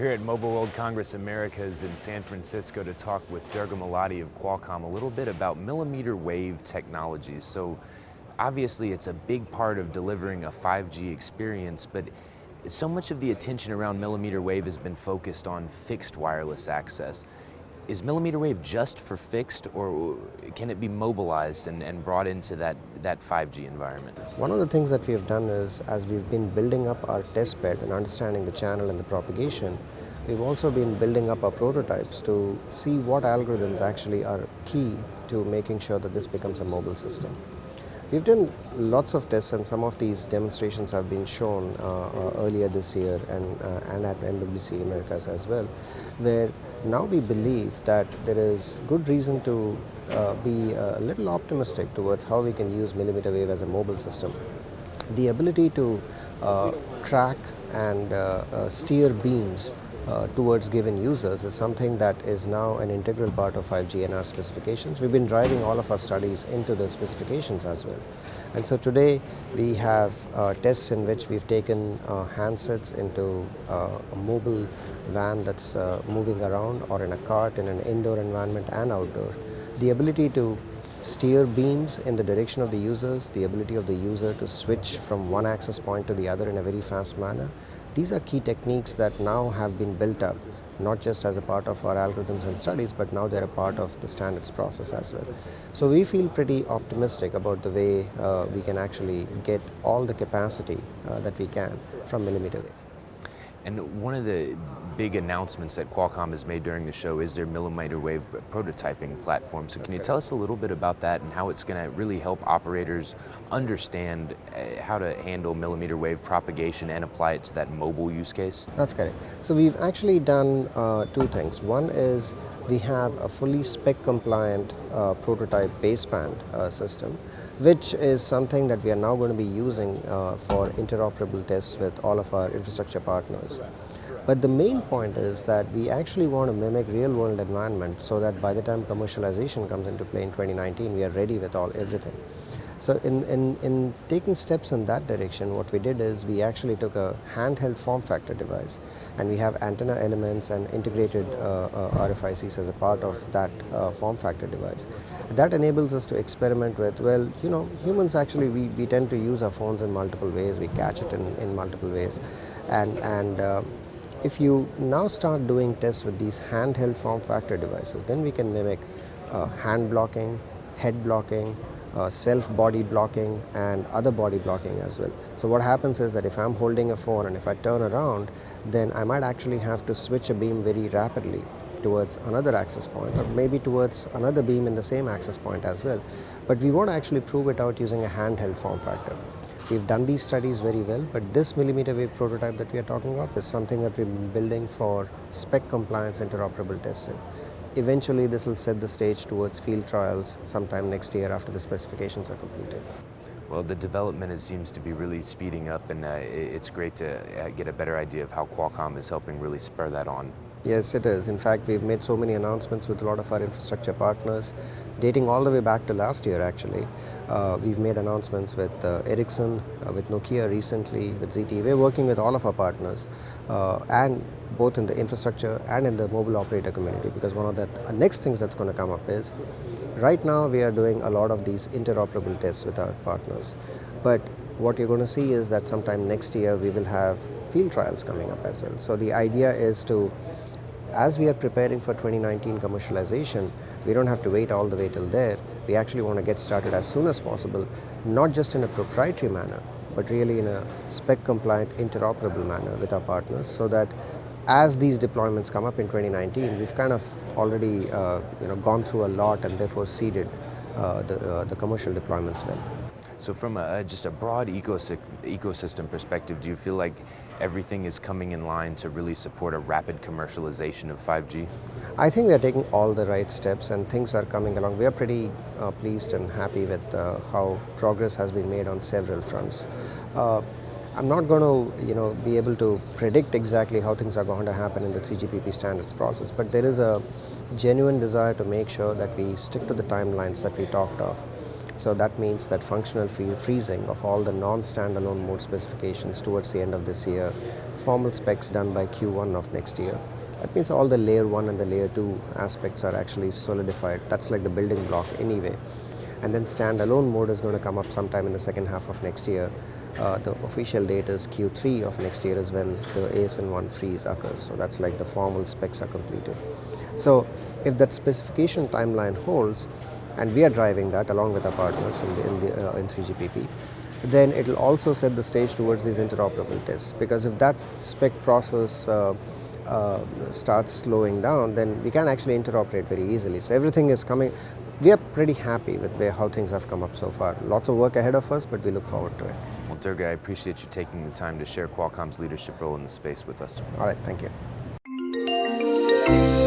here at Mobile World Congress Americas in San Francisco to talk with Durga Malladi of Qualcomm a little bit about millimeter wave technologies. So obviously it's a big part of delivering a 5G experience, but so much of the attention around millimeter wave has been focused on fixed wireless access. Is millimeter wave just for fixed, or can it be mobilized and brought into that 5G environment? One of the things that we have done is, as we've been building up our test bed and understanding the channel and the propagation, we've also been building up our prototypes to see what algorithms actually are key to making sure that this becomes a mobile system. We've done lots of tests, and some of these demonstrations have been shown earlier this year and at MWC Americas as well, where now we believe that there is good reason to be a little optimistic towards how we can use millimeter wave as a mobile system. The ability to track and steer beams towards given users is something that is now an integral part of 5G and our specifications. We've been driving all of our studies into the specifications as well. And so today we have tests in which we've taken handsets into a mobile van that's moving around, or in a cart in an indoor environment and outdoor. The ability to steer beams in the direction of the users, the ability of the user to switch from one access point to the other in a very fast manner. These are key techniques that now have been built up, not just as a part of our algorithms and studies, but now they're a part of the standards process as well. So we feel pretty optimistic about the way we can actually get all the capacity that we can from millimeter wave. And one of the big announcements that Qualcomm has made during the show is their millimeter wave prototyping platform. So can you tell us a little bit about that and how it's going to really help operators understand how to handle millimeter wave propagation and apply it to that mobile use case? That's correct. So we've actually done two things. One is we have a fully spec compliant prototype baseband system, which is something that we are now going to be using for interoperable tests with all of our infrastructure partners. But the main point is that we actually want to mimic real world environment so that by the time commercialization comes into play in 2019, we are ready with everything. So in taking steps in that direction, what we did is we actually took a handheld form factor device, and we have antenna elements and integrated RFICs as a part of that form factor device. That enables us to experiment with, well, you know, humans actually, we tend to use our phones in multiple ways, we catch it in multiple ways. And if you now start doing tests with these handheld form factor devices, then we can mimic hand blocking, head blocking, self-body blocking, and other body blocking as well. So what happens is that if I'm holding a phone and if I turn around, then I might actually have to switch a beam very rapidly towards another access point, or maybe towards another beam in the same access point as well. But we want to actually prove it out using a handheld form factor. We've done these studies very well, but this millimeter wave prototype that we are talking of is something that we've been building for spec compliance interoperable testing. Eventually, this will set the stage towards field trials sometime next year after the specifications are completed. Well, the development seems to be really speeding up, and it's great to get a better idea of how Qualcomm is helping really spur that on. Yes, it is. In fact, we've made so many announcements with a lot of our infrastructure partners, dating all the way back to last year actually. We've made announcements with Ericsson, with Nokia recently, with ZTE. We're working with all of our partners, and both in the infrastructure and in the mobile operator community, because one of the next things that's going to come up is, right now we are doing a lot of these interoperable tests with our partners. But what you're going to see is that sometime next year we will have field trials coming up as well. So the idea is to, as we are preparing for 2019 commercialization, we don't have to wait all the way till there. We actually want to get started as soon as possible, not just in a proprietary manner, but really in a spec compliant interoperable manner with our partners, so that as these deployments come up in 2019, we've kind of already gone through a lot and therefore seeded the commercial deployments well. So from just a broad ecosystem perspective, do you feel like everything is coming in line to really support a rapid commercialization of 5G? I think we are taking all the right steps and things are coming along. We are pretty pleased and happy with how progress has been made on several fronts. I'm not going to be able to predict exactly how things are going to happen in the 3GPP standards process, but there is a genuine desire to make sure that we stick to the timelines that we talked of. So that means that functional freezing of all the non-standalone mode specifications towards the end of this year, formal specs done by Q1 of next year. That means all the layer 1 and the layer 2 aspects are actually solidified. That's like the building block anyway. And then standalone mode is going to come up sometime in the second half of next year. The official date is Q3 of next year is when the ASN1 freeze occurs. So that's like the formal specs are completed. So if that specification timeline holds, and we are driving that along with our partners in 3GPP, then it will also set the stage towards these interoperable tests. Because if that spec process starts slowing down, then we can actually interoperate very easily. So everything is coming. We are pretty happy with how things have come up so far. Lots of work ahead of us, but we look forward to it. Well, Durga, I appreciate you taking the time to share Qualcomm's leadership role in the space with us. All right, thank you.